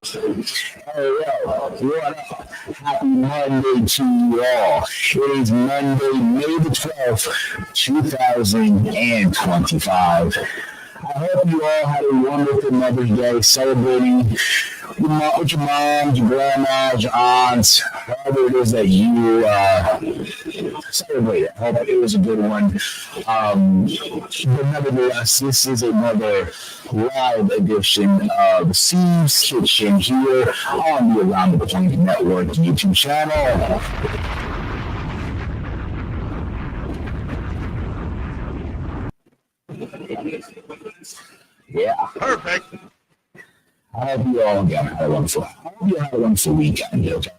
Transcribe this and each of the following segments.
Hey, yo, what up? Happy Monday to you all. It is Monday, May the 12th, 2025. I hope you all had a wonderful Mother's Day celebrating with your moms, your grandmas, your aunts, however it is that you celebrate it. I hope it was a good one. But nevertheless, this is another live edition of Steve's Kitchen here on the Around the Point Network YouTube channel. Yeah. Perfect. I hope you all again had a wonderful weekend. Okay.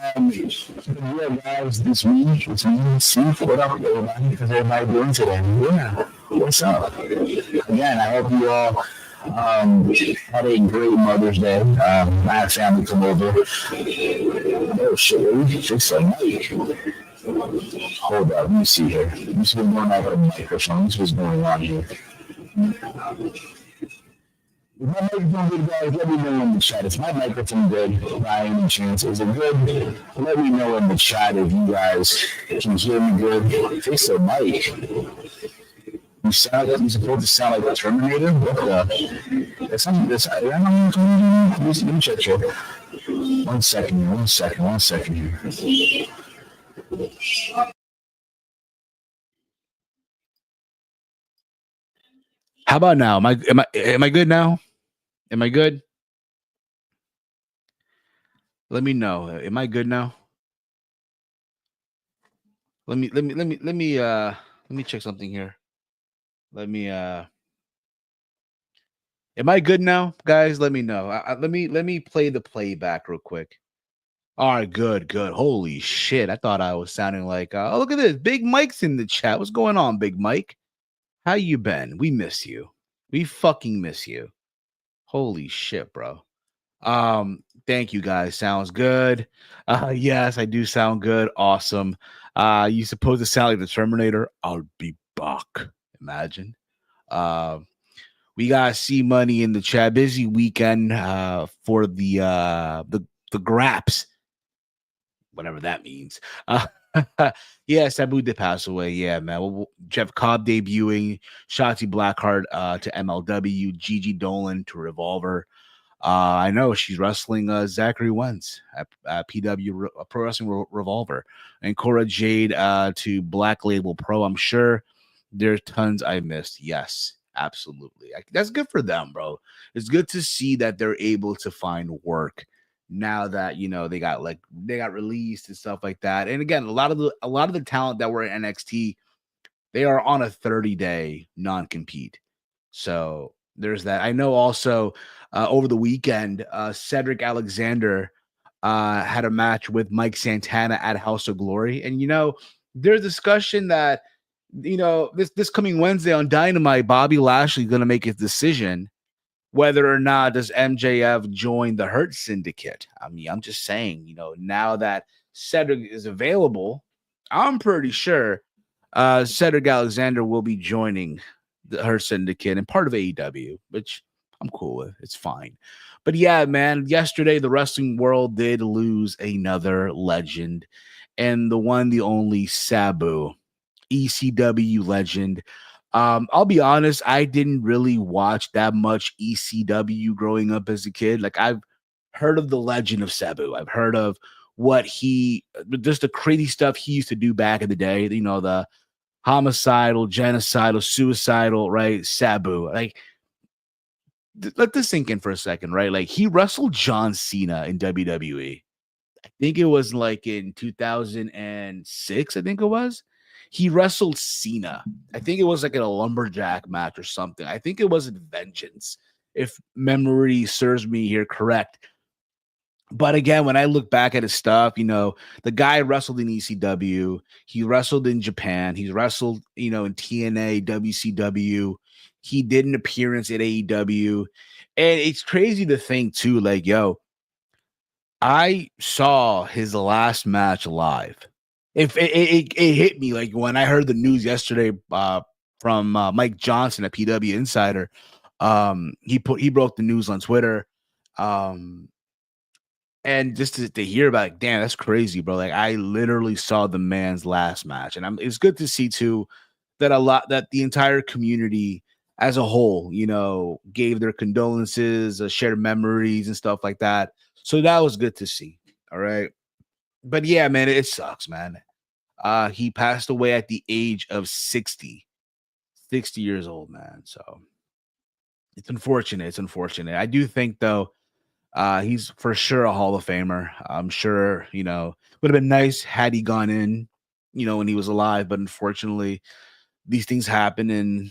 Yeah, guys, this week it's me, Steve. What up, everybody? How's everybody doing today? Yeah. What's up? Again, I hope you all had a great Mother's Day. I had a family come over. Oh shit, really? Fix that mic. Hold up, let me see here. Let me see what's going on with the microphone. This is what's going on here. If my microphone good, guys, let me know in the chat. Is my microphone good by any chance? Is it good? Let me know in the chat if you guys can hear me good. Fix the mic. You sound like you're supposed to sound like the Terminator? What the? That's something that's I don't know. Let me check here. One second here. How about now? Am I good now? Am I good? Let me know. Am I good now? Let me check something here. Am I good now, guys? Let me know. Let me play the playback real quick. All right, good. Holy shit! I thought I was sounding like. Oh, look at this. Big Mike's in the chat. What's going on, Big Mike? How you been? We miss you. We fucking miss you. Holy shit, bro. Thank you guys. Sounds good. Yes, I do sound good. Awesome. You supposed to sound like the Terminator? I'll be back. Imagine. We got C Money in the chat. Busy weekend for the Graps, whatever that means. Yeah, Sabu did pass away. Yeah, man. Well, Jeff Cobb debuting, Shotzi Blackheart to MLW, Gigi Dolan to Revolver. I know she's wrestling Zachary Wentz at PW Pro Wrestling Revolver, and Cora Jade to Black Label Pro. I'm sure there's tons I missed. Yes, absolutely. That's good for them, bro. It's good to see that they're able to find work now that they got released and stuff like that. And again, a lot of the talent that were in NXT, they are on a 30-day non-compete. So there's that. I know also over the weekend, Cedric Alexander had a match with Mike Santana at House of Glory. And, there's discussion that, this coming Wednesday on Dynamite, Bobby Lashley is going to make his decision whether or not does MJF join the Hurt Syndicate. I mean, I'm just saying, now that Cedric is available, I'm pretty sure Cedric Alexander will be joining the Hurt Syndicate and part of AEW, which I'm cool with. It's fine. But yeah, man, yesterday the wrestling world did lose another legend, and the one, the only Sabu, ECW legend. I'll be honest, I didn't really watch that much ECW growing up as a kid. Like, I've heard of the legend of Sabu. I've heard of just the crazy stuff he used to do back in the day. The homicidal, genocidal, suicidal, right? Sabu. Like, let this sink in for a second, right? Like, he wrestled John Cena in WWE. I think it was like in 2006, I think it was. He wrestled Cena. I think it was like in a lumberjack match or something. I think it was in Vengeance, if memory serves me here correct. But again, when I look back at his stuff, the guy wrestled in ECW. He wrestled in Japan. He's wrestled, in TNA, WCW. He did an appearance at AEW. And it's crazy to think, too, like, I saw his last match live. If it hit me like when I heard the news yesterday from Mike Johnson at PW Insider. He broke the news on Twitter. Um, and just to hear about, like, damn, that's crazy, bro. Like, I literally saw the man's last match, and it's good to see too that the entire community as a whole, gave their condolences, shared memories and stuff like that. So that was good to see. All right. But yeah, man, it sucks, man. He passed away at the age of 60 years old, man. So it's unfortunate. It's unfortunate. I do think though, he's for sure a Hall of Famer. I'm sure, would have been nice had he gone in, when he was alive, but unfortunately, these things happen. And,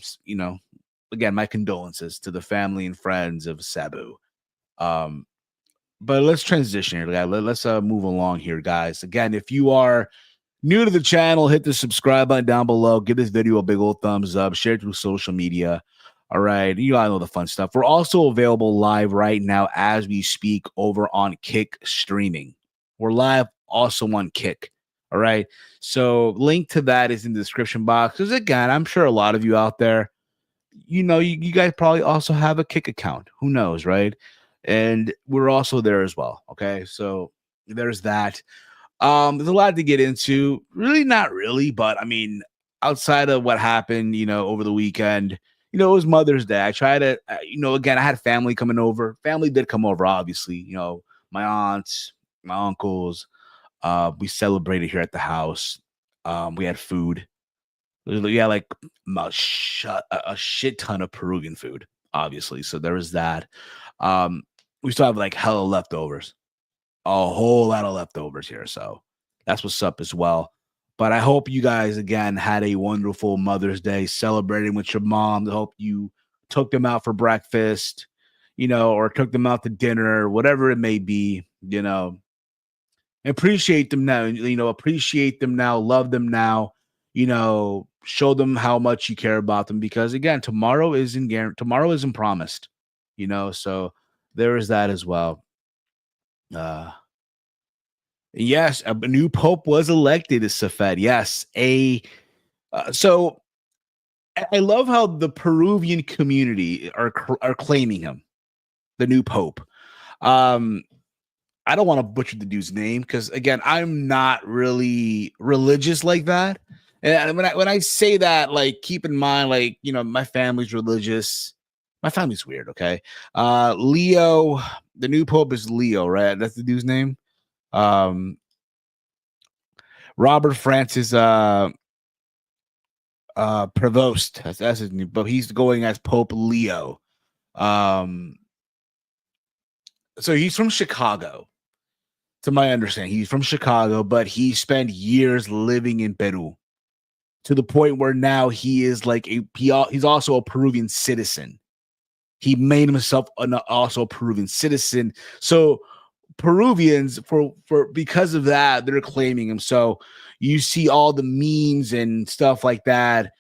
again, my condolences to the family and friends of Sabu. Um, but let's transition here, guys. Let's move along here, guys. Again, if you are new to the channel, hit the subscribe button down below. Give this video a big old thumbs up. Share it through social media. All right. You all know the fun stuff. We're also available live right now as we speak over on Kick Streaming. We're live also on Kick. All right. So link to that is in the description box. Because again, I'm sure a lot of you out there, you guys probably also have a Kick account. Who knows, right? And we're also there as well. Okay. So there's that. There's a lot to get into. Really, not really, but I mean, outside of what happened, over the weekend, it was Mother's Day. I tried to, again, I had family coming over. Family did come over, obviously. My aunts, my uncles. We celebrated here at the house. We had food. We had like a shit ton of Peruvian food, obviously. So there was that. We still have like hella leftovers, a whole lot of leftovers here. So that's what's up as well. But I hope you guys, again, had a wonderful Mother's Day celebrating with your mom. I hope you took them out for breakfast, or took them out to dinner, whatever it may be, appreciate them now, appreciate them now, love them now, show them how much you care about them, because again, tomorrow isn't promised, so there is that as well. Yes, a new pope was elected, is Safed. Yes, so I love how the Peruvian community are claiming him, the new pope. I don't want to butcher the dude's name because, again, I'm not really religious like that. And when I say that, like, keep in mind, like, my family's religious. My family's weird, okay? Leo, the new pope is Leo, right? That's the dude's name. Robert Francis Prevost. That's his name, but he's going as Pope Leo. So he's from Chicago. To my understanding, he's from Chicago, but he spent years living in Peru, to the point where now he is like he's also a Peruvian citizen. He made himself also a Peruvian citizen. So Peruvians, for because of that, they're claiming him. So you see all the memes and stuff like that,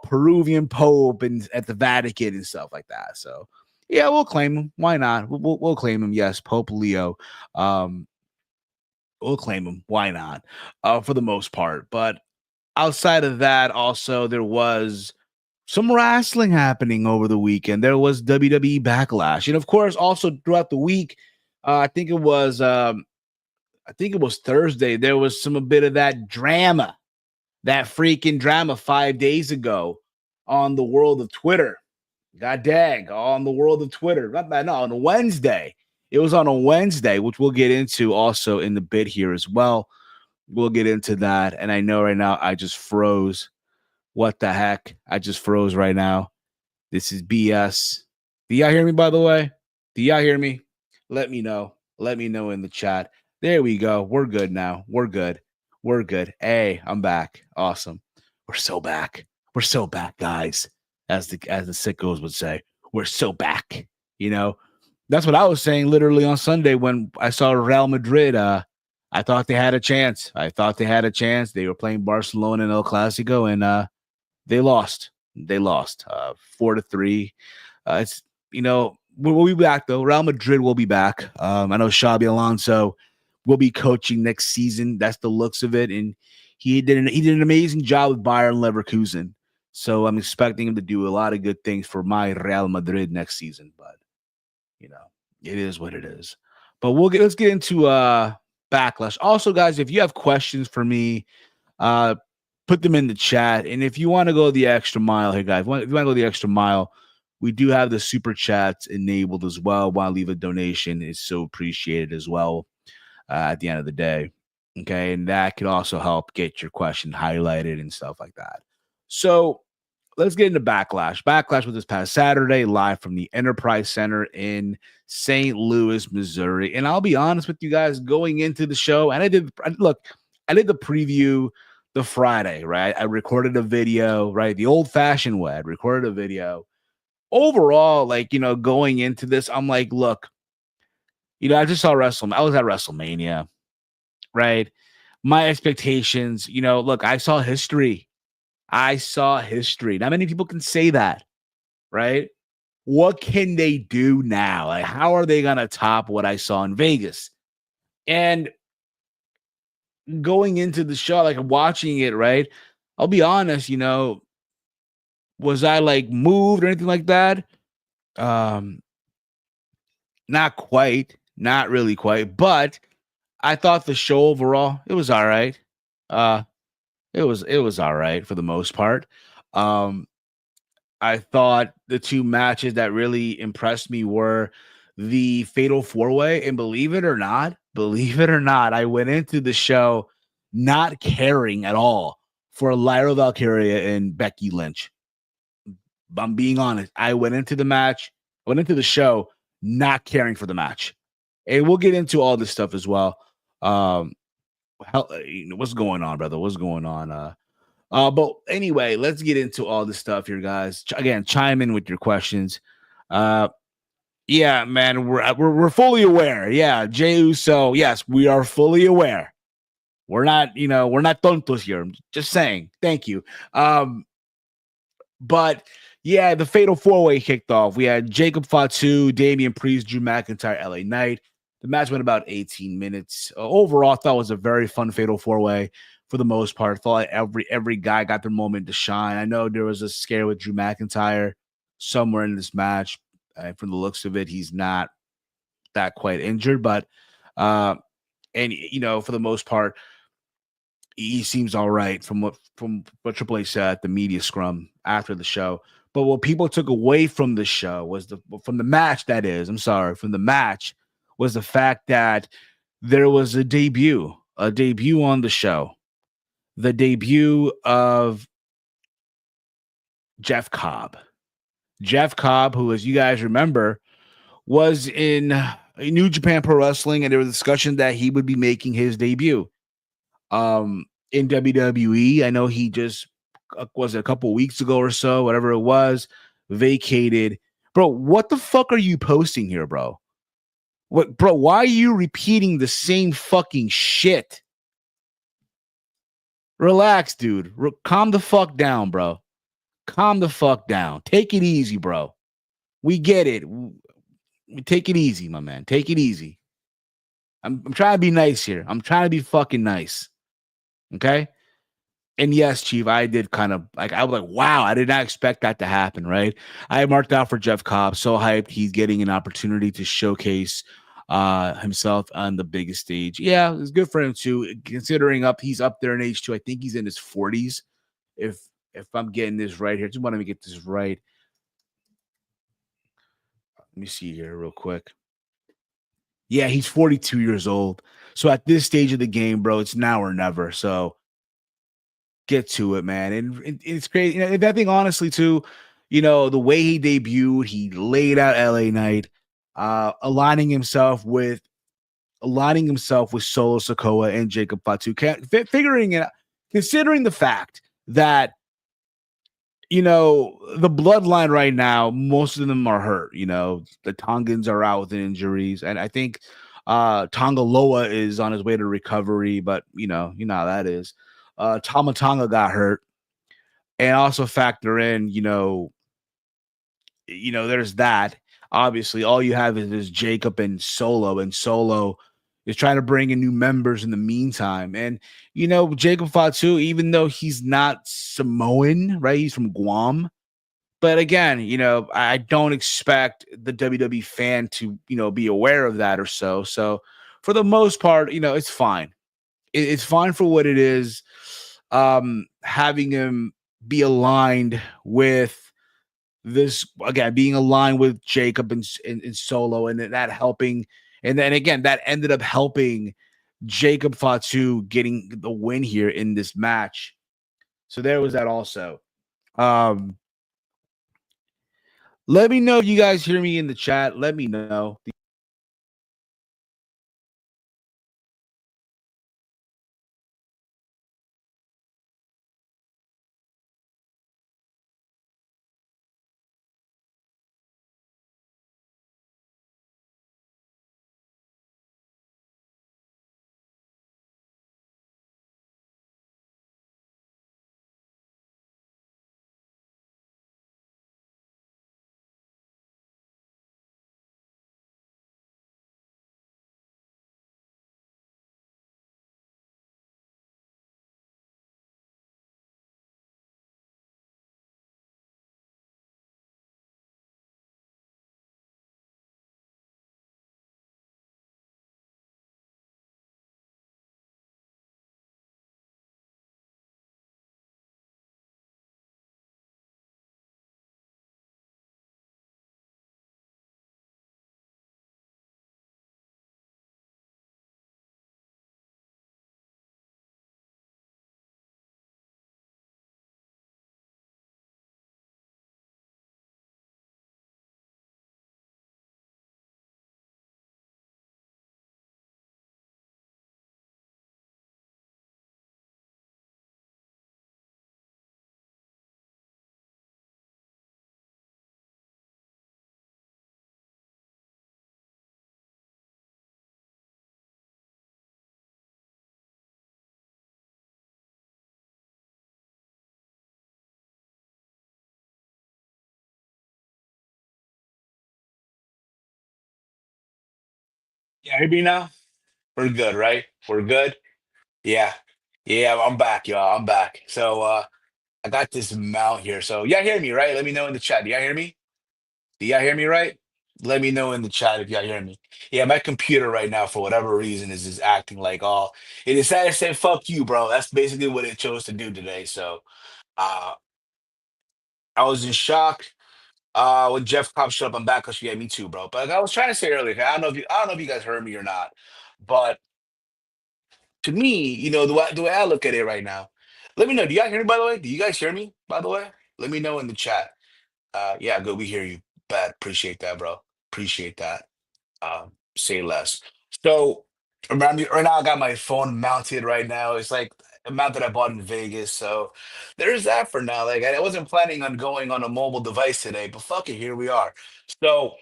Peruvian Pope and at the Vatican and stuff like that. So yeah, we'll claim him. Why not? We'll claim him. Yes, Pope Leo. We'll claim him. Why not? For the most part. But outside of that, also there was some wrestling happening over the weekend. There was WWE Backlash, and of course, also throughout the week, I think it was Thursday. There was a bit of that drama, that freaking drama 5 days ago on the world of Twitter. God dang, on the world of Twitter. On a Wednesday. It was on a Wednesday, which we'll get into also in the bit here as well. We'll get into that. And I know right now I just froze. What the heck? I just froze right now. This is BS. Do y'all hear me, by the way? Do y'all hear me? Let me know. Let me know in the chat. There we go. We're good now. We're good. We're good. Hey, I'm back. Awesome. We're so back. We're so back, guys. As the sickos would say, we're so back. That's what I was saying literally on Sunday when I saw Real Madrid. I thought they had a chance. They were playing Barcelona in El Clasico, and they lost. 4-3. It's we'll be back though. Real Madrid will be back. I know Xabi Alonso will be coaching next season. That's the looks of it, and he did an amazing job with Bayern Leverkusen. So I'm expecting him to do a lot of good things for my Real Madrid next season. But It is what it is. But let's get into Backlash. Also, guys, if you have questions for me, put them in the chat. And if you want to go the extra mile here, guys, if you want to go the extra mile, we do have the super chats enabled as well. Want to leave a donation is so appreciated as well at the end of the day. Okay. And that could also help get your question highlighted and stuff like that. So let's get into Backlash. Backlash was this past Saturday, live from the Enterprise Center in St. Louis, Missouri. And I'll be honest with you guys, going into the show, and I did the preview the Friday, right? I recorded a video, right? The old-fashioned way. I recorded a video. Overall, going into this, I'm like, look, I just saw WrestleMania. I was at WrestleMania, right? My expectations, look, I saw history. Not many people can say that, right? What can they do now? Like, how are they going to top what I saw in Vegas? And going into the show, watching it, right? I'll be honest, was I moved or anything like that? Not quite, not really quite, but I thought the show overall, it was all right. It was all right for the most part. I thought the two matches that really impressed me were the Fatal 4-Way, and believe it or not, I went into the show not caring at all for Lyra Valkyria and Becky Lynch. I'm being honest. I went into the show not caring for the match. And we'll get into all this stuff as well. What's going on, brother? What's going on? But anyway, let's get into all this stuff here, guys. Again, chime in with your questions. Yeah, man, we're fully aware. Yeah, Jey Uso. Yes, we are fully aware. We're not tontos here. I'm just saying. Thank you. But yeah, the Fatal 4-Way kicked off. We had Jacob Fatu, Damian Priest, Drew McIntyre, LA Knight. The match went about 18 minutes. Overall, I thought it was a very fun Fatal 4-Way for the most part. I thought every guy got their moment to shine. I know there was a scare with Drew McIntyre somewhere in this match. From the looks of it, he's not that quite injured, but for the most part, he seems all right from what Triple H said at the media scrum after the show. But what people took away from the show was from the match was the fact that there was a debut on the show. The debut of Jeff Cobb. Jeff Cobb, who, as you guys remember, was in New Japan Pro Wrestling, and there was discussion that he would be making his debut in WWE. I know he just was a couple weeks ago or so, whatever it was, vacated. Bro, what the fuck are you posting here, bro? What, bro? Why are you repeating the same fucking shit? Relax, dude. Calm the fuck down, bro. Calm the fuck down. Take it easy, bro. We get it. Take it easy, my man. Take it easy. I'm trying to be nice here. I'm trying to be fucking nice. Okay? And yes, Chief, I did kind of I was like, wow, I did not expect that to happen, right? I marked out for Jeff Cobb. So hyped. He's getting an opportunity to showcase himself on the biggest stage. Yeah, it's good for him too. Considering he's up there in age too. I think he's in his 40s. If I'm getting this right here, just want to get this right. Let me see here real quick. Yeah, he's 42 years old. So at this stage of the game, bro, it's now or never. So get to it, man. And it's crazy. And I think honestly too, the way he debuted, he laid out LA Knight, aligning himself with Solo Sikoa and Jacob Fatu, figuring it out, considering the fact that the bloodline right now, most of them are hurt. The Tongans are out with injuries, and I think Tonga Loa is on his way to recovery, but you know how that is. Tama Tonga got hurt, and also factor in, there's that. Obviously, all you have is Jacob and Solo is trying to bring in new members in the meantime. And, Jacob Fatu, even though he's not Samoan, right? He's from Guam. But again, I don't expect the WWE fan to, be aware of that or so. So for the most part, it's fine. It's fine for what it is. Having him be aligned with this again, being aligned with Jacob and Solo, and then that helping, and then again, that ended up helping Jacob Fatu getting the win here in this match. So there was that also. Um, Let me know if you guys hear me in the chat. Let me know. Yeah, hear me now? We're good, right? We're good. Yeah. Yeah, I'm back, y'all. I'm back. So I got this mount here. So y'all hear me, right? Let me know in the chat. Do y'all hear me? Do y'all hear me right? Let me know in the chat if y'all hear me. Yeah, my computer right now, for whatever reason, is just acting like all it decided to say fuck you, bro. That's basically what it chose to do today. So uh I was in shock. When Jeff Cobb showed up on Backlash, yeah, me too, bro. But like I was trying to say earlier, I don't know if you guys heard me or not, but to me, the way I look at it right now, let me know. Do y'all hear me, by the way? Do you guys hear me, by the way? Let me know in the chat. Yeah, good. We hear you. Bad. Appreciate that, bro. Appreciate that. Say less. So around me right now, I got my phone mounted right now. It's like a mount that I bought in Vegas. So there's that for now. Like I wasn't planning on going on a mobile device today, but fuck it, here we are. So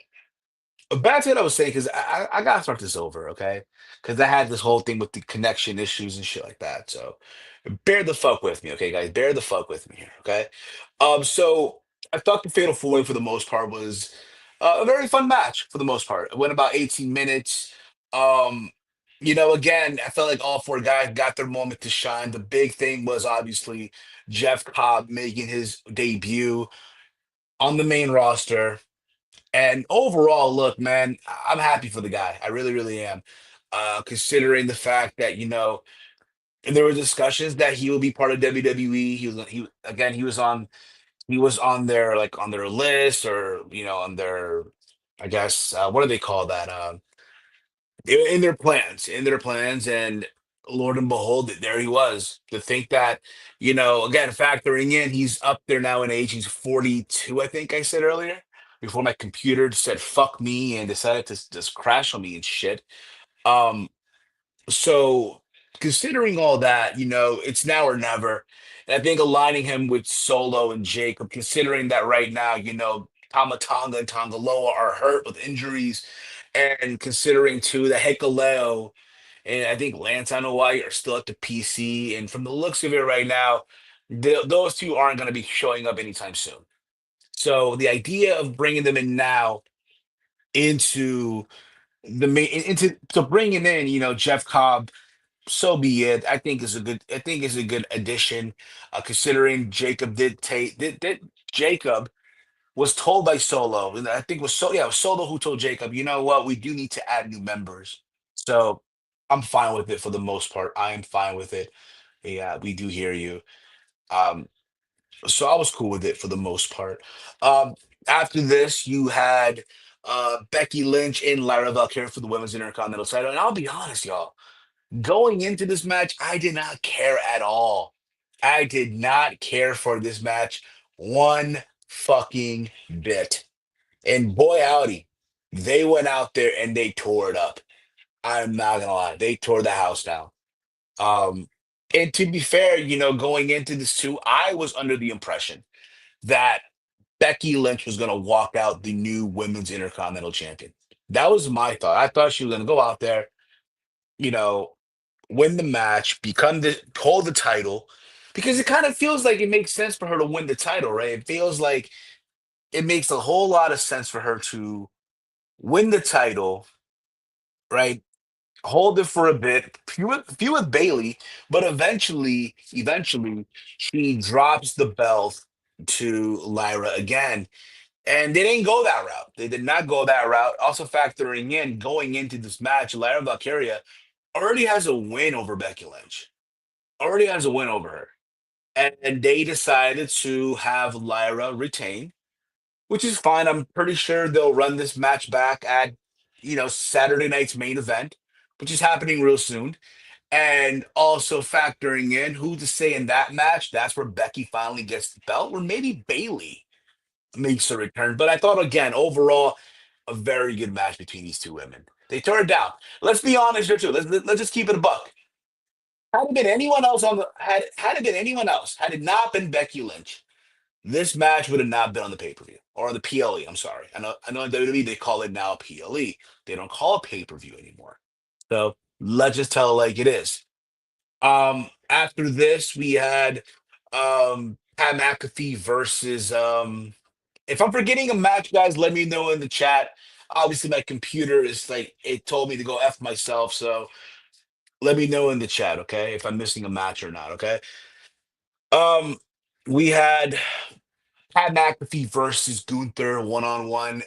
back to what I was saying, because I gotta start this over, okay? Because I had this whole thing with the connection issues and shit like that. So bear the fuck with me, okay, guys? Bear the fuck with me here, okay? So I thought the Fatal Four Way for the most part was a very fun match for the most part. It went about 18 minutes. Um, again, I felt like all four guys got their moment to shine. The big thing was obviously Jeff Cobb making his debut on the main roster, and overall, look, man, I'm happy for the guy. I really, really am. Considering the fact that there were discussions that he will be part of WWE. He was on their like on their list, or on their, I guess, what do they call that? In their plans, and Lord and behold, there he was. To think that, again, factoring in, he's up there now in age. He's 42, I think I said earlier, before my computer said fuck me and decided to just crash on me and shit. Um, so considering all that, it's now or never. And I think aligning him with Solo and Jacob, considering that right now, Tamatonga and Tongaloa are hurt with injuries, and considering too that Hikuleo and I think Lance White are still at the PC, and from the looks of it right now, those two aren't going to be showing up anytime soon. So the idea of bringing them in now into the main into to bringing in, Jeff Cobb, so be it. I think is a good addition, considering Jacob did take did Jacob. was told by Solo, and I think it was Solo who told Jacob, you know what, we do need to add new members. So I'm fine with it for the most part. I am fine with it. Yeah, we do hear you. Um, so I was cool with it for the most part. Um, After this, you had Becky Lynch and Lyra Valkyria for the women's Intercontinental title. And I'll be honest, y'all, going into this match, I did not care at all. I did not care for this match one fucking bit. And boy, howdy, they went out there and they tore it up. I'm not gonna lie, they tore the house down. Um, and to be fair, going into this too, I was under the impression that Becky Lynch was gonna walk out the new women's Intercontinental Champion. That was my thought. I thought she was gonna go out there, you know, win the match, become the hold the title, because it kind of feels like it makes sense for her to win the title, right? It feels like it makes a whole lot of sense for her to win the title, right? Hold it for a bit, feud with Bailey, but eventually, she drops the belt to Lyra again. And they didn't go that route. They did not go that route. Also factoring in going into this match, Lyra Valkyria already has a win over Becky Lynch. Already has a win over her. And they decided to have Lyra retain, which is fine. I'm pretty sure they'll run this match back at, Saturday night's main event, which is happening real soon. And also factoring in who to say in that match, that's where Becky finally gets the belt, or maybe Bailey makes a return. But I thought, again, overall, a very good match between these two women. They tore it down. Let's be honest here too. Let's just keep it a buck. Had it been anyone else had it been anyone else, had it not been Becky Lynch, this match would have not been on the pay per view or on the PLE. I'm sorry. I know in WWE they call it now PLE. They don't call it pay per view anymore. So let's just tell it like it is. After this, we had Pat McAfee versus if I'm forgetting a match, guys, let me know in the chat. Obviously, my computer is like it told me to go F myself, so let me know in the chat, okay? If I'm missing a match or not, okay? Um, we had Pat McAfee versus Gunther one-on-one.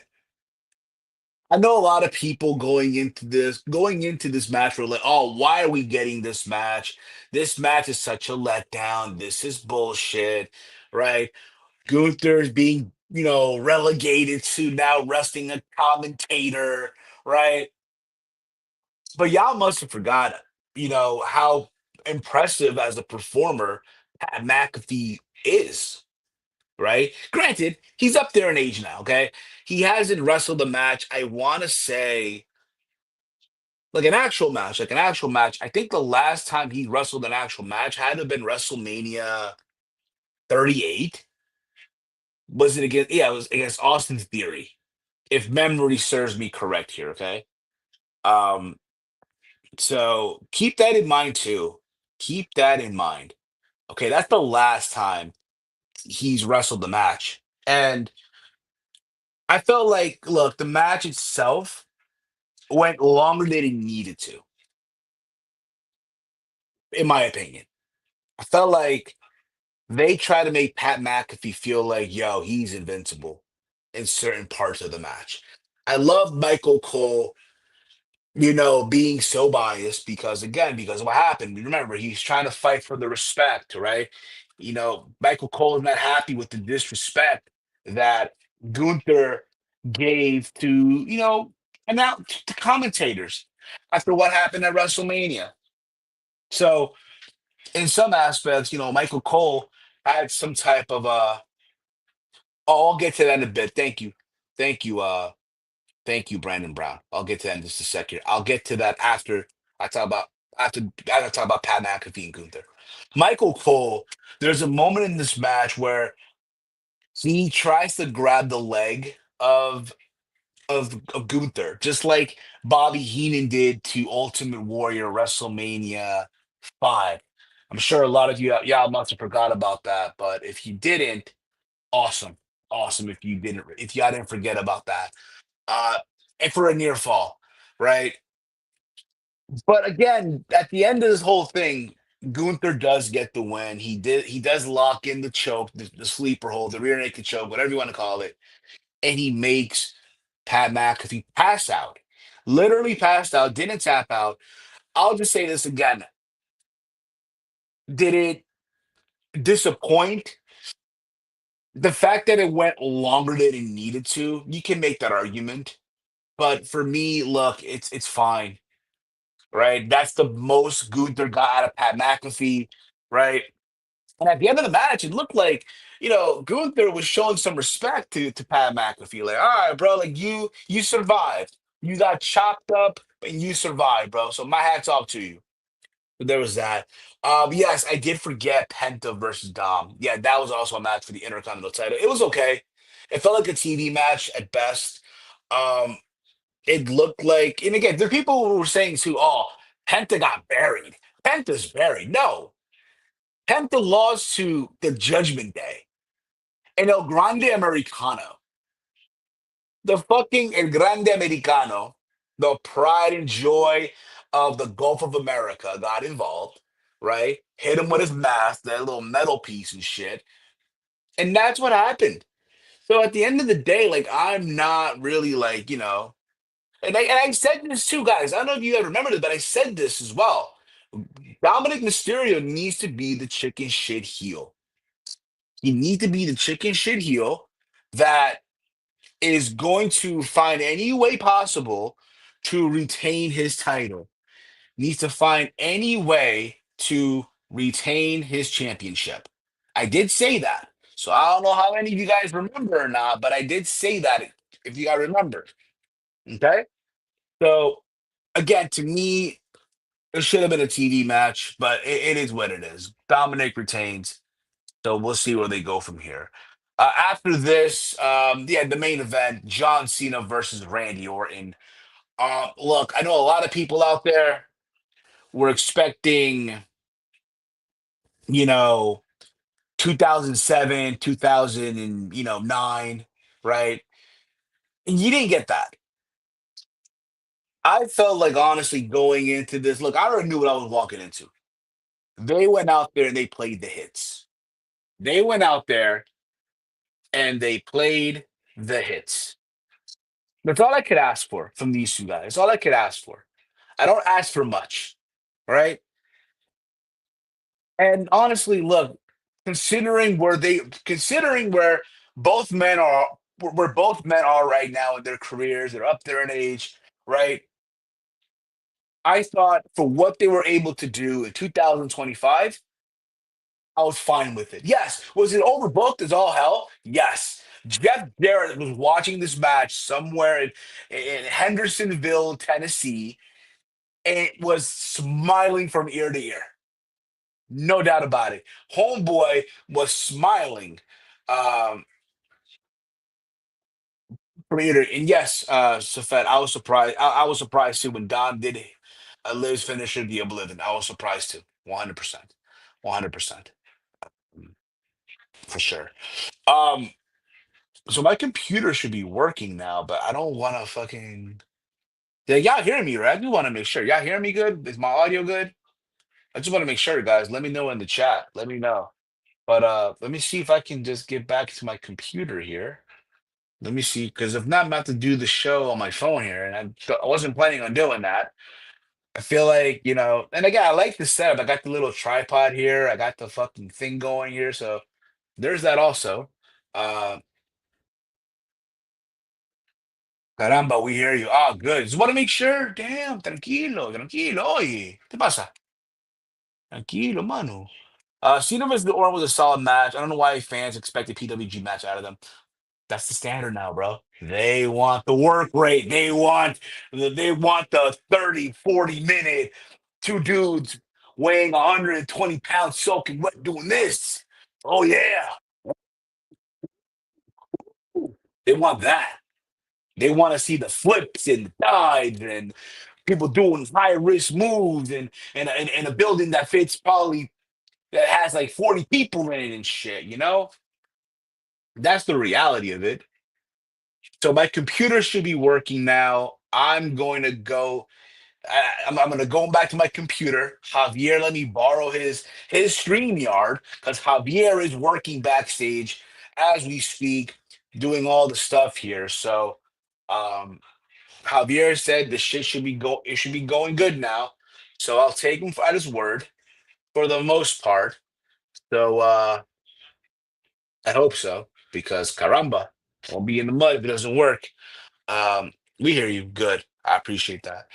I know a lot of people going into this match were like, "Oh, why are we getting this match? This match is such a letdown. This is bullshit." Right? Gunther's being, relegated to now wrestling a commentator, right? But y'all must have forgot, how impressive as a performer Pat McAfee is, right? Granted, he's up there in age now, okay? He hasn't wrestled a match, I want to say, like an actual match. I think the last time he wrestled an actual match had to have been WrestleMania 38. Was it against, yeah, it was against Austin Theory, if memory serves me correct here, okay? Um, so keep that in mind too. Keep that in mind. Okay, that's the last time he's wrestled the match. And I felt like, look, the match itself went longer than it needed to, in my opinion. I felt like they try to make Pat McAfee feel like, yo, he's invincible in certain parts of the match. I love Michael Cole, being so biased because, again, because of what happened. Remember, he's trying to fight for the respect, right? Michael Cole is not happy with the disrespect that Gunther gave to, announce to commentators after what happened at WrestleMania. So, in some aspects, Michael Cole had some type of oh, I'll get to that in a bit. Thank you. Thank you. Thank you, Brandon Brown. I'll get to that in just a second. I'll get to that after I talk about after I talk about Pat McAfee and Gunther. Michael Cole, there's a moment in this match where he tries to grab the leg of Gunther, just like Bobby Heenan did to Ultimate Warrior WrestleMania 5. I'm sure a lot of you y'all must have forgot about that, but if you didn't, awesome. Awesome if y'all didn't forget about that. Uh and for a near fall, right? But again, at the end of this whole thing, Gunther does get the win. He does lock in the choke, the sleeper hold, the rear naked choke, whatever you want to call it, and he makes Pat McAfee pass out. Literally passed out, didn't tap out. I'll just say this again. Did it disappoint? The fact that it went longer than it needed to, you can make that argument. But for me, look, it's fine, right? That's the most Gunther got out of Pat McAfee, right? And at the end of the match, it looked like, Gunther was showing some respect to Pat McAfee. Like, all right, bro, like you survived. You got chopped up and you survived, bro. So my hat's off to you. But there was that. Yes, I did forget Penta versus Dom. Yeah, that was also a match for the Intercontinental title. It was okay. It felt like a TV match at best. Um, it looked like, and again, there are people who were saying too, oh, Penta got buried. Penta's buried. No, Penta lost to the Judgment Day and El Grande Americano. The fucking El Grande Americano, the pride and joy of the Gulf of America, got involved, right? Hit him with his mask, that little metal piece and shit. And that's what happened. So at the end of the day, like, I'm not really like, and I said this too, guys. I don't know if you guys remember this, but I said this as well. Dominic Mysterio needs to be the chicken shit heel. He needs to be the chicken shit heel that is going to find any way possible to retain his title. Needs to find any way to retain his championship. I did say that. So I don't know how many of you guys remember or not, but I did say that if you guys remember. Okay. So again, to me, it should have been a TV match, but it is what it is. Dominic retains. So we'll see where they go from here. After this, yeah, the main event, John Cena versus Randy Orton. Look, I know a lot of people out there were expecting, you know, 2007, 2009, right? And you didn't get that. I felt like honestly going into this, look, I already knew what I was walking into. They went out there and they played the hits. They went out there and they played the hits. That's all I could ask for from these two guys. That's all I could ask for. I don't ask for much, right? And honestly, look, considering where both men are, where both men are right now in their careers, they're up there in age, right? I thought for what they were able to do in 2025, I was fine with it. Yes, was it overbooked as all hell? Yes. Jeff Jarrett was watching this match somewhere in Hendersonville, Tennessee, and was smiling from ear to ear. No doubt about it. Homeboy was smiling um, from ear to ear. And yes, Safet, I was surprised. I was surprised too when Don did Liv's finisher, the Oblivion. I was surprised too. 100%. 100%. For sure. Um, so my computer should be working now, but I don't want to fucking. Yeah, y'all hear me, right? I do want to make sure. Y'all hear me good? Is my audio good? I just want to make sure, guys. Let me know in the chat. Let me know. But let me see if I can just get back to my computer here. Let me see, because if not, I'm about to do the show on my phone here, and I wasn't planning on doing that. I feel like, and again, I like the setup. I got the little tripod here. I got the fucking thing going here. So there's that also. Uh, Caramba, we hear you. Ah, good. Just want to make sure. Damn, tranquilo, tranquilo. Oye, ¿qué pasa? Tranquilo, mano. Cena vs. The Orton was a solid match. I don't know why fans expect a PWG match out of them. That's the standard now, bro. They want the work rate. They want the 30, 40 minute, two dudes weighing 120 pounds soaking wet doing this. Oh yeah. They want that. They want to see the flips and the dives and people doing high risk moves and a building that fits probably that has like 40 people in it and shit. That's the reality of it. So my computer should be working now. I'm going to go. I'm gonna go back to my computer. Javier let me borrow his StreamYard because Javier is working backstage as we speak, doing all the stuff here. So um Javier said the shit should be go it should be going good now. So I'll take him at his word for the most part. So I hope so, because caramba, won't be in the mud if it doesn't work. We hear you. Good. I appreciate that.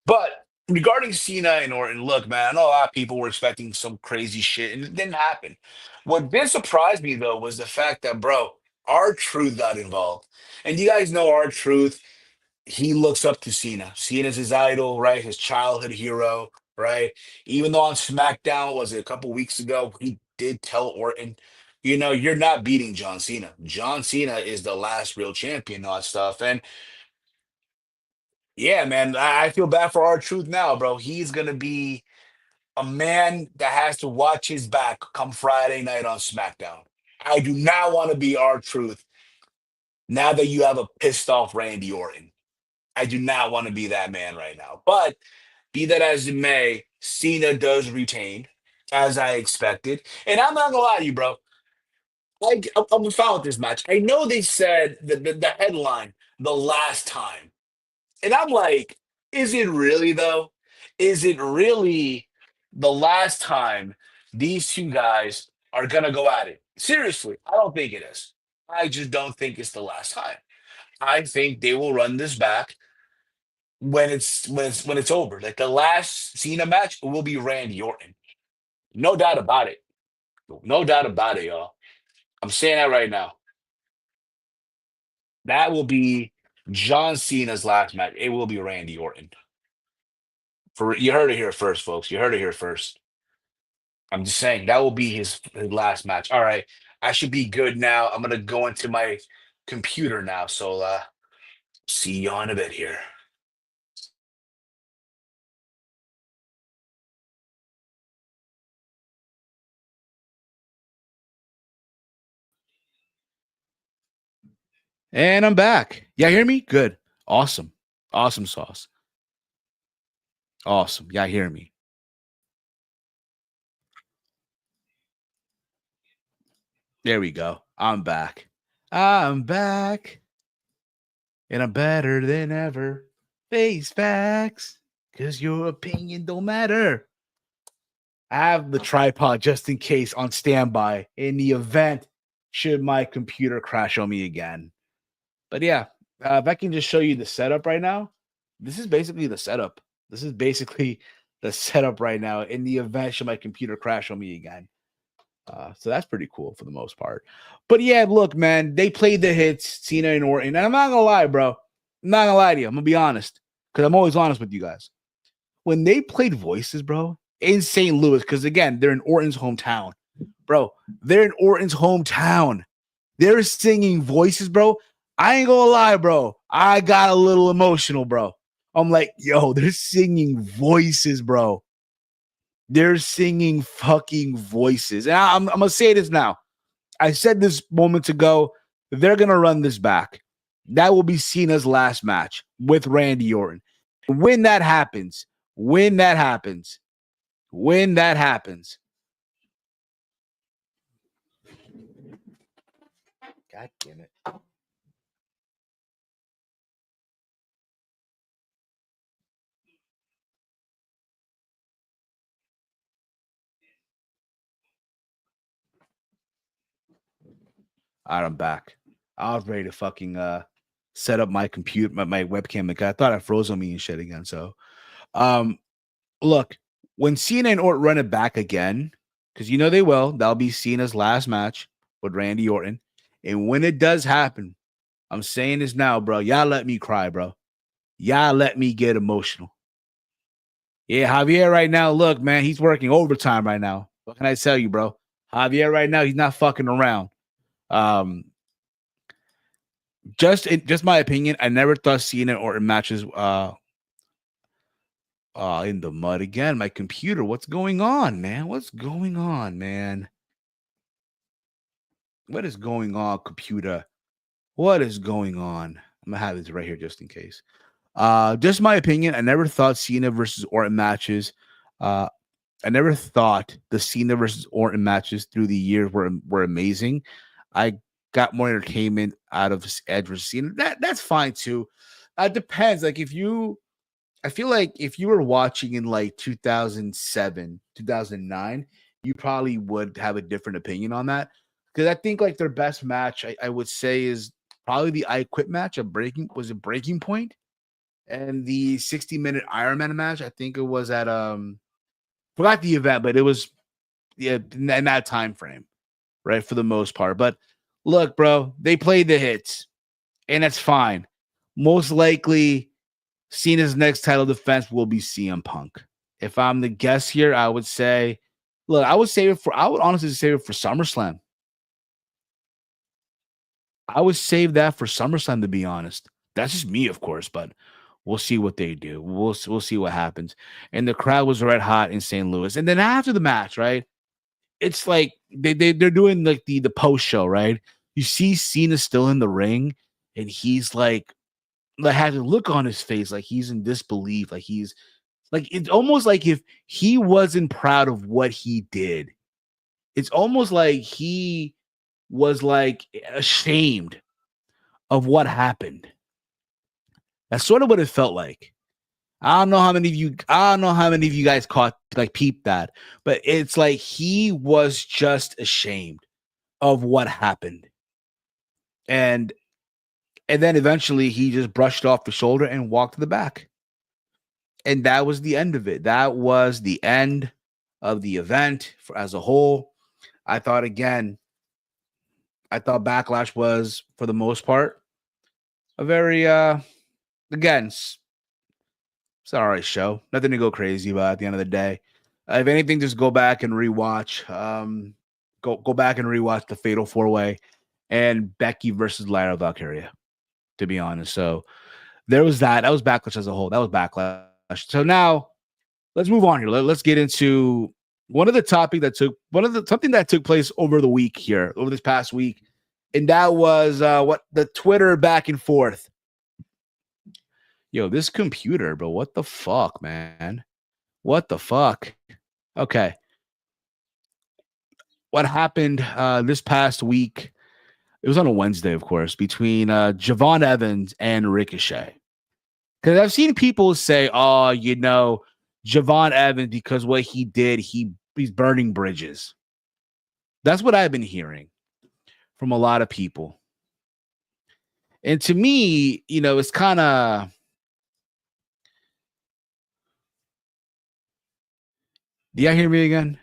But regarding Cena and Orton, look, man, I know a lot of people were expecting some crazy shit, and it didn't happen. What did surprise me though was the fact that, bro, our truth got involved. And you guys know our truth. He looks up to Cena. Cena's his idol, right? His childhood hero, right? Even though on SmackDown, was it a couple weeks ago, he did tell Orton, you're not beating John Cena. John Cena is the last real champion, and all that stuff. And yeah, man, I feel bad for our truth now, bro. He's gonna be a man that has to watch his back come Friday night on SmackDown. I do not want to be our truth now that you have a pissed off Randy Orton. I do not want to be that man right now. But be that as it may, Cena does retain, as I expected. And I'm not gonna lie to you, bro. I'm fine with this match. I know they said the headline the last time. And I'm like, is it really though? Is it really the last time these two guys are gonna go at it? Seriously, I don't think it is. I just don't think it's the last time. I think they will run this back when it's over. Like the last Cena match will be Randy Orton. No doubt about it. No doubt about it, y'all. I'm saying that right now. That will be John Cena's last match. It will be Randy Orton. For you heard it here first, folks. You heard it here first. I'm just saying that will be his last match. All right. I should be good now. I'm gonna go into my computer now. So see you in a bit here. And I'm back. Yeah, hear me? Good. Awesome. Awesome sauce. Awesome. Yeah, hear me. There we go. I'm back. I'm back. And I'm better than ever. Face facts. Because your opinion don't matter. I have the tripod just in case on standby in the event should my computer crash on me again. But yeah, if I can just show you the setup right now, this is basically the setup. This is basically the setup right now in the event should my computer crash on me again. So that's pretty cool for the most part. But yeah, look, man, they played the hits, Cena and Orton. And I'm not gonna lie, bro. I'm not gonna lie to you. I'm gonna be honest. Because I'm always honest with you guys. When they played voices, bro, in St. Louis, because again, they're in Orton's hometown. Bro, they're in Orton's hometown. They're singing voices, bro. I ain't gonna lie, bro. I got a little emotional, bro. I'm like, yo, they're singing voices, bro. They're singing fucking voices. And I'm gonna say this now. I said this moments ago. They're gonna run this back. That will be Cena's last match with Randy Orton. When that happens, when that happens, when that happens. God damn it. All right, I'm back. I was ready to fucking set up my computer, my webcam. Like I thought I froze on me and shit again. So, um, look, when Cena and Orton run it back again, because you know they will, that'll be Cena's last match with Randy Orton. And when it does happen, I'm saying this now, bro. Y'all let me cry, bro. Y'all let me get emotional. Yeah, Javier right now, look, man, he's working overtime right now. What can I tell you, bro? Javier right now, he's not fucking around. Um, just my opinion, I never thought Cena and Orton matches in the mud again. My computer, what's going on, man? What's going on, man? What is going on, computer? What is going on? I'm gonna have this right here just in case. Just my opinion. I never thought Cena versus Orton matches. Uh, I never thought the Cena versus Orton matches through the years were amazing. I got more entertainment out of Edge versus Cena. That's fine too. Depends. Like if you, I feel like if you were watching in like 2007, 2009, you probably would have a different opinion on that. Because I think like their best match, I would say, is probably the I Quit match. A Breaking Point, and the 60-minute Iron Man match. I think it was at forgot the event, but it was in that time frame, right? For the most part. But look, bro, they played the hits, and that's fine. Most likely, Cena's next title defense will be CM Punk. If I'm the guess here, I would say, look, I would honestly save it for SummerSlam. I would save that for SummerSlam, to be honest. That's just me, of course, but we'll see what they do. We'll see what happens. And the crowd was red hot in St. Louis. And then after the match, right? It's like they're doing like the post show, right? You see Cena still in the ring, and he's like has a look on his face, like he's in disbelief, like he's like it's almost like if he wasn't proud of what he did. It's almost like he was like ashamed of what happened. That's sort of what it felt like. I don't know how many of you guys caught like peeped that, but it's like he was just ashamed of what happened. And then eventually he just brushed off the shoulder and walked to the back. And that was the end of it. That was the end of the event as a whole. I thought Backlash was, for the most part, a very again, it's an all right show. Nothing to go crazy about at the end of the day. If anything, just go back and rewatch. Go back and rewatch the Fatal 4-Way and Becky versus Lyra Valkyria, to be honest. So there was that. That was Backlash as a whole. That was Backlash. So now let's move on here. Let's get into something that took place over the week here, over this past week. And that was what the Twitter back and forth. Yo, this computer, bro. What the fuck, man? What the fuck? Okay. What happened this past week? It was on a Wednesday, of course, between Javon Evans and Ricochet. Because I've seen people say, oh, Javon Evans, because what he did, he's burning bridges. That's what I've been hearing from a lot of people. And to me, it's kind of, do y'all hear me again?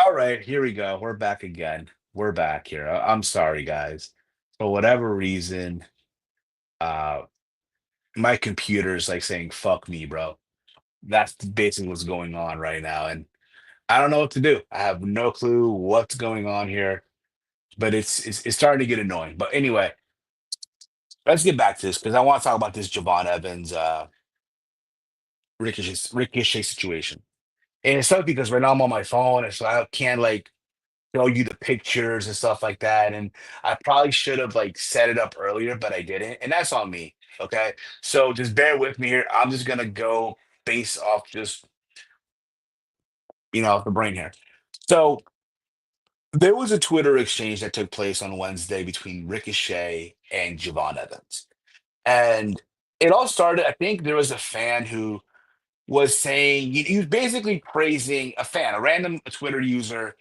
All right, here we go. We're back again. We're back here. I'm sorry, guys. For whatever reason, uh, my computer's like saying "fuck me, bro." That's basically what's going on right now, and I don't know what to do. I have no clue what's going on here, but it's starting to get annoying. But anyway, let's get back to this because I want to talk about this Javon Evans Ricochet situation. And it's tough because right now I'm on my phone, and so I can't like show you the pictures and stuff like that. And I probably should have like set it up earlier, but I didn't. And that's on me. Okay. So just bear with me here. I'm just gonna go based off just off the brain here. So there was a Twitter exchange that took place on Wednesday between Ricochet and Javon Evans. And it all started, I think there was a fan who was saying he was basically praising a fan, a random Twitter user.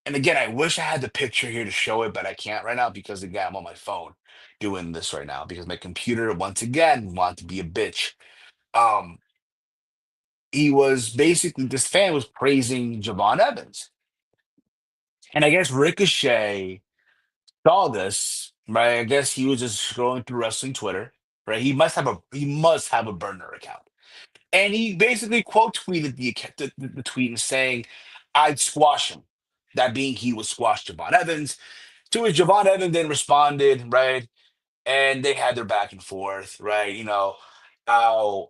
And again, I wish I had the picture here to show it, but I can't right now because again, I'm on my phone doing this right now because my computer once again wants to be a bitch. Um, he was basically this fan was praising Javon Evans, and I guess Ricochet saw this. Right, I guess he was just scrolling through wrestling Twitter. Right, he must have a burner account, and he basically quote tweeted the tweet and saying, "I'd squash him." That being he would squash Javon Evans. To which Javon Evans then responded, right, and they had their back and forth, right? How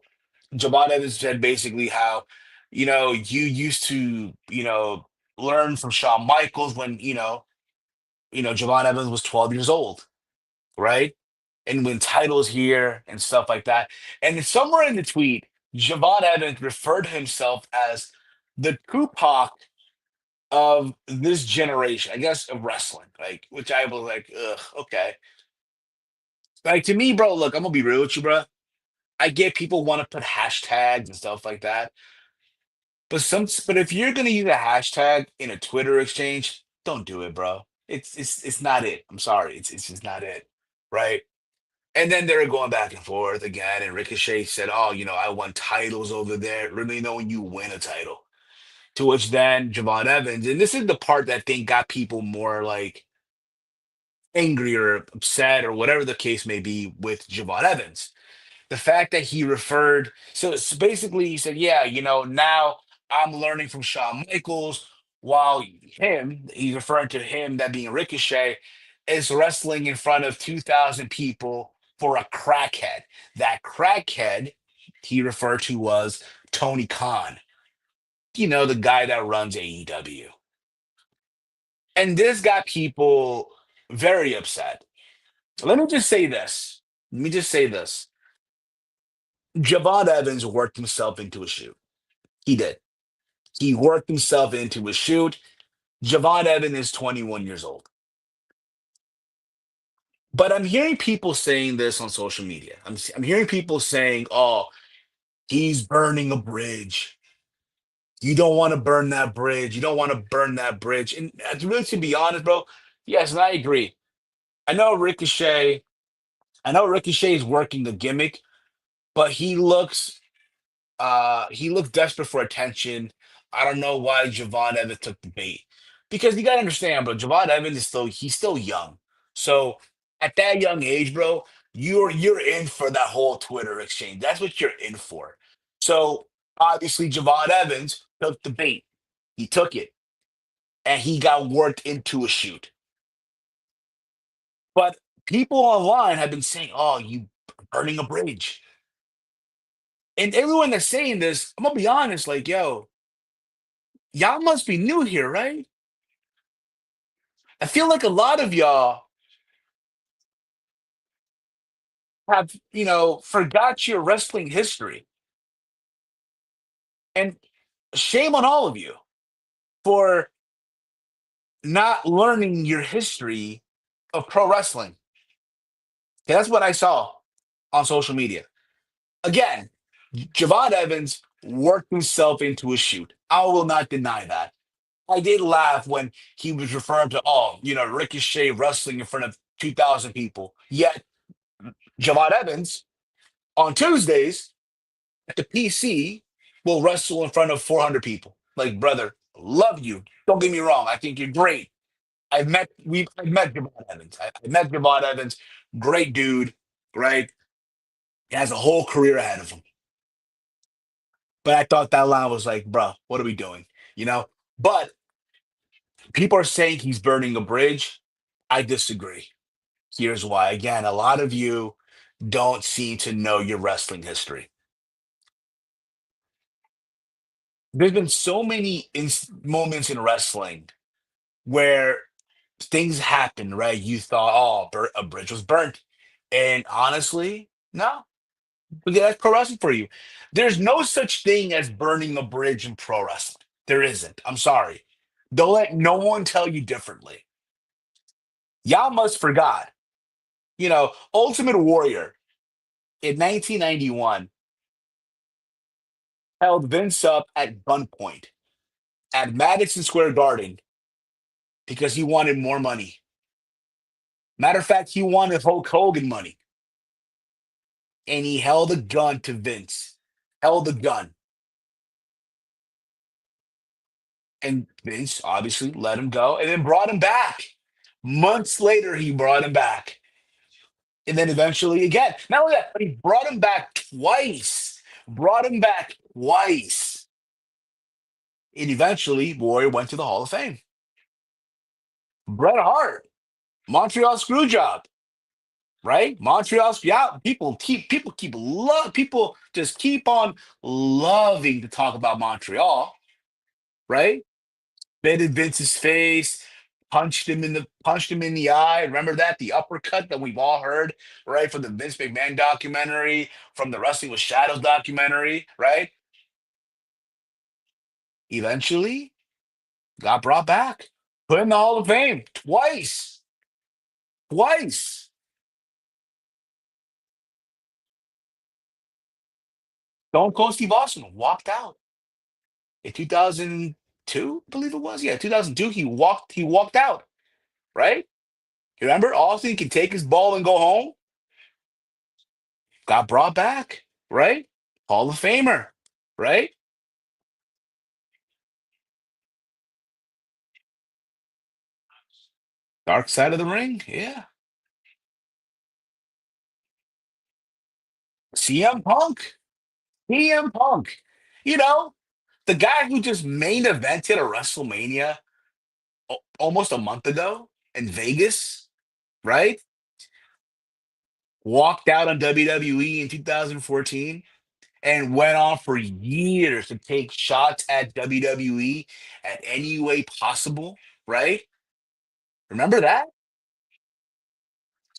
Javon Evans said basically how, you used to, learn from Shawn Michaels when, Javon Evans was 12 years old, right? And when titles here and stuff like that. And then somewhere in the tweet, Javon Evans referred to himself as the Tupac of this generation, I guess, of wrestling, like, which I was like, ugh, okay. Like to me, bro, look, I'm gonna be real with you, bro. I get people want to put hashtags and stuff like that, but if you're gonna use a hashtag in a Twitter exchange, don't do it, bro. It's not it. I'm sorry, it's just not it, right? And then they're going back and forth again, and Ricochet said, "Oh, I won titles over there." Really, know when you win a title. To which then Javon Evans, and this is the part that I think got people more like angry or upset or whatever the case may be with Javon Evans. The fact that he referred, so basically he said, yeah, now I'm learning from Shawn Michaels, while he's referring to him, that being Ricochet, is wrestling in front of 2,000 people for a crackhead. That crackhead he referred to was Tony Khan, the guy that runs AEW. And this got people very upset. Let me just say this. Let me just say this. Javon Evans worked himself into a shoot. He did. He worked himself into a shoot. Javon Evans is 21 years old. But I'm hearing people saying this on social media. I'm hearing people saying, oh, he's burning a bridge. You don't want to burn that bridge. You don't want to burn that bridge. And really, to be honest, bro, yes, and I agree. I know Ricochet. I know Ricochet is working the gimmick, but he looked desperate for attention. I don't know why Javon Evans took the bait. Because you gotta understand, bro, Javon Evans he's still young. So at that young age, bro, you're in for that whole Twitter exchange. That's what you're in for. So obviously Javon Evans took the bait. He took it and he got worked into a shoot. But people online have been saying, oh, you burning a bridge. And everyone that's saying this, I'm gonna be honest, like, yo, y'all must be new here, right? I feel like a lot of y'all have, forgot your wrestling history. And shame on all of you for not learning your history of pro wrestling. That's what I saw on social media. Again, Javon Evans worked himself into a shoot. I will not deny that. I did laugh when he was referring to, oh, Ricochet wrestling in front of 2,000 people. Yet, Javon Evans on Tuesdays at the PC will wrestle in front of 400 people. Like, brother, love you. Don't get me wrong. I think you're great. I've met Javon Evans. I met Javon Evans. Great dude, right? He has a whole career ahead of him. But I thought that line was like, bro, what are we doing? You know? But people are saying he's burning a bridge. I disagree. Here's why. Again, a lot of you don't seem to know your wrestling history. There's been so many moments in wrestling where things happen, right? You thought, oh, a bridge was burnt. And honestly, no. Okay, that's pro wrestling for you. There's no such thing as burning a bridge in pro wrestling. There isn't. I'm sorry. Don't let no one tell you differently. Y'all must forgot. Ultimate Warrior in 1991 held Vince up at gunpoint at Madison Square Garden because he wanted more money. Matter of fact, he wanted Hulk Hogan money. And he held a gun to Vince. held the gun. And Vince obviously let him go and then brought him back. Months later, he brought him back. And then eventually again, not only that, but he brought him back twice. Brought him back twice. And eventually, Warrior went to the Hall of Fame. Bret Hart, Montreal Screwjob, right? Montreal, yeah. People just keep on loving to talk about Montreal, right? Bit in Vince's face, punched him in the eye. Remember that? The uppercut that we've all heard, right? From the Vince McMahon documentary, from the Wrestling with Shadows documentary, right? Eventually got brought back. Put in the Hall of Fame twice. Twice. Stone Cold Steve Austin walked out in 2002, I believe it was. Yeah, 2002. He walked out, right? Remember, Austin can take his ball and go home. Got brought back, right? Hall of Famer, right? Dark side of the ring, yeah. CM Punk, CM Punk. You know, the guy who just main evented a WrestleMania almost a month ago in Vegas, right? Walked out on WWE in 2014 and went on for years to take shots at WWE at any way possible, right? Remember that?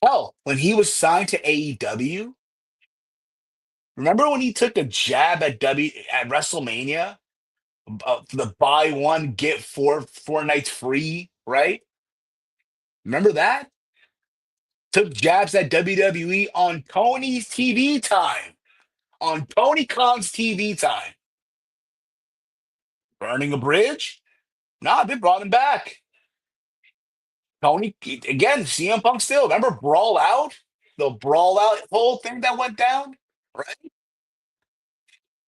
Hell, when he was signed to AEW, remember when he took a jab at WrestleMania, the buy one get four nights free, right? Remember that? Took jabs at WWE on Tony's TV time, on Tony Khan's TV time. Burning a bridge? Nah, they brought him back. Tony again, CM Punk still. Remember Brawl Out? The Brawl Out whole thing that went down, right?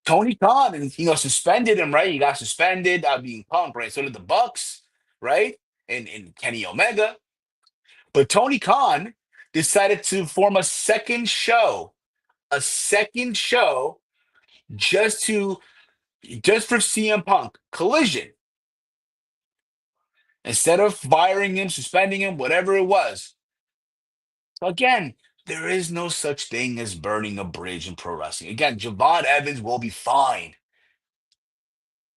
Tony Khan and suspended him, right? He got suspended being Punk, right? So did the Bucks, right? And Kenny Omega. But Tony Khan decided to form a second show just to just for CM Punk Collision. Instead of firing him, suspending him, whatever it was. So again, there is no such thing as burning a bridge in pro wrestling. Again, Javon Evans will be fine.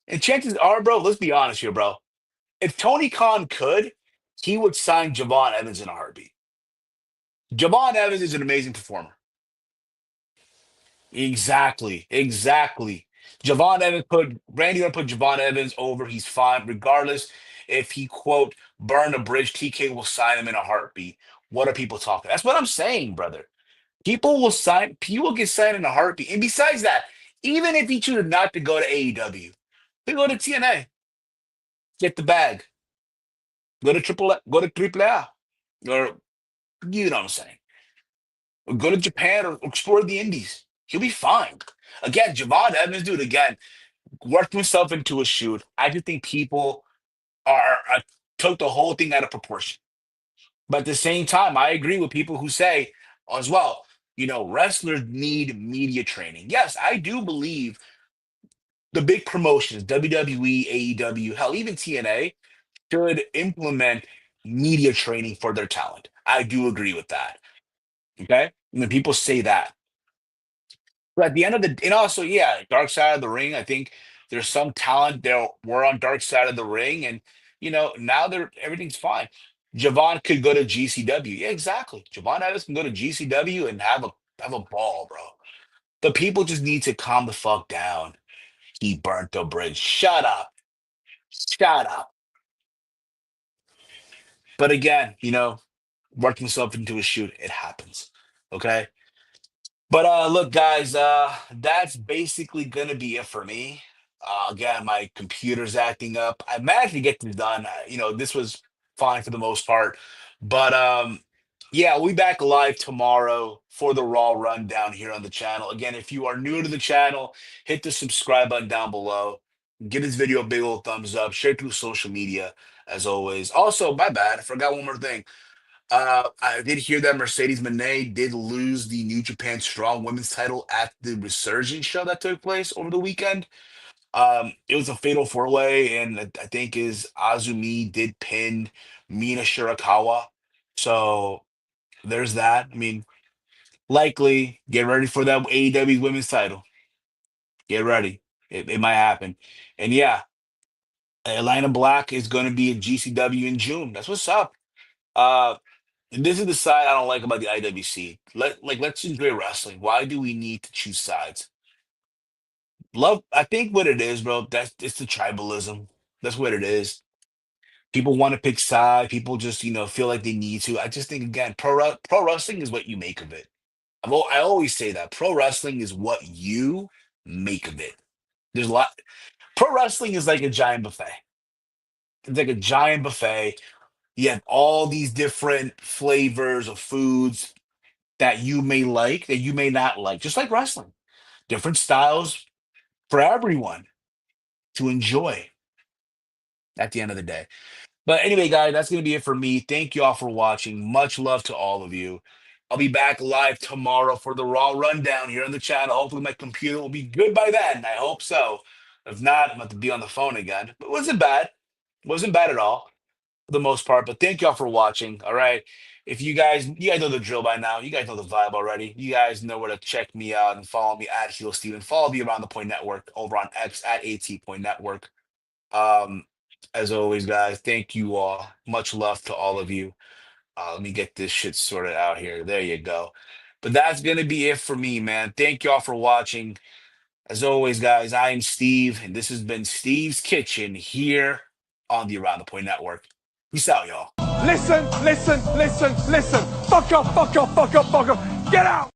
And chances are, bro, let's be honest here, bro. If Tony Khan could, he would sign Javon Evans in a heartbeat. Javon Evans is an amazing performer. Exactly. Exactly. Javon Evans put Randy gonna put Javon Evans over. He's fine. Regardless if he quote burn a bridge, TK will sign him in a heartbeat. What are people talking? That's what I'm saying, brother. People get signed in a heartbeat. And besides that, even if he chooses not to go to AEW, he go to TNA, get the bag, go to Triple A, or you know what I'm saying. Or go to Japan or explore the Indies. He'll be fine. Again, Javon Evans, dude, again, worked himself into a shoot. I just think people are took the whole thing out of proportion. But at the same time, I agree with people who say as well, wrestlers need media training. Yes, I do believe the big promotions, WWE, AEW, hell, even TNA, should implement media training for their talent. I do agree with that. Okay. And when people say that, but at the end of the, and also, yeah, Dark Side of the Ring. I think there's some talent there were on Dark Side of the Ring, and now everything's fine. Javon could go to GCW. Yeah, exactly. Javon Addis can go to GCW and have a ball, bro. The people just need to calm the fuck down. He burnt the bridge. Shut up. Shut up. But again, worked himself into a shoot. It happens. Okay. But look, guys, that's basically gonna be it for me. Again, my computer's acting up. I managed to get this done. This was fine for the most part, but Yeah, we'll be back live tomorrow for the Raw Rundown here on the channel. Again, if you are new to the channel, hit the subscribe button down below. Give this video a big old thumbs up. Share it through social media, as always. Also, my bad, I forgot one more thing. I did hear that Mercedes Moné did lose the New Japan Strong Women's title at the Resurgence show that took place over the weekend. It was a fatal four-way, and I think is Azumi did pin Mina Shirakawa. So there's that. I mean, likely get ready for that AEW women's title. Get ready. It might happen. And yeah, Atlanta Black is going to be at GCW in June. That's what's up. Uh, this is the side I don't like about the IWC. Let's enjoy wrestling. Why do we need to choose sides? Love, I think what it is, bro, that's it's the tribalism. That's what it is. People want to pick side. People just, feel like they need to. I just think again, pro wrestling is what you make of it. I always say that pro wrestling is what you make of it. There's a lot. Pro wrestling is like a giant buffet. It's like a giant buffet. You have all these different flavors of foods that you may like, that you may not like, just like wrestling. Different styles for everyone to enjoy at the end of the day. But anyway, guys, that's going to be it for me. Thank you all for watching. Much love to all of you. I'll be back live tomorrow for the Raw Rundown here on the channel. Hopefully, my computer will be good by then. I hope so. If not, I'm going to be on the phone again. But it wasn't bad. It wasn't bad at all for the most part. But thank y'all for watching. All right. If you guys know the drill by now. You guys know the vibe already. You guys know where to check me out and follow me at Heel Steven. Follow me around the Point Network over on X at AT Point Network. Um, as always, guys, thank you all. Much love to all of you. Let me get this shit sorted out here. There you go. But that's going to be it for me, man. Thank y'all for watching. As always, guys, I am Steve, and this has been Steve's Kitchen here on the Around the Point Network. Peace out, y'all. Listen, listen, listen, listen. Fuck up, fuck up, fuck up, fuck up. Get out!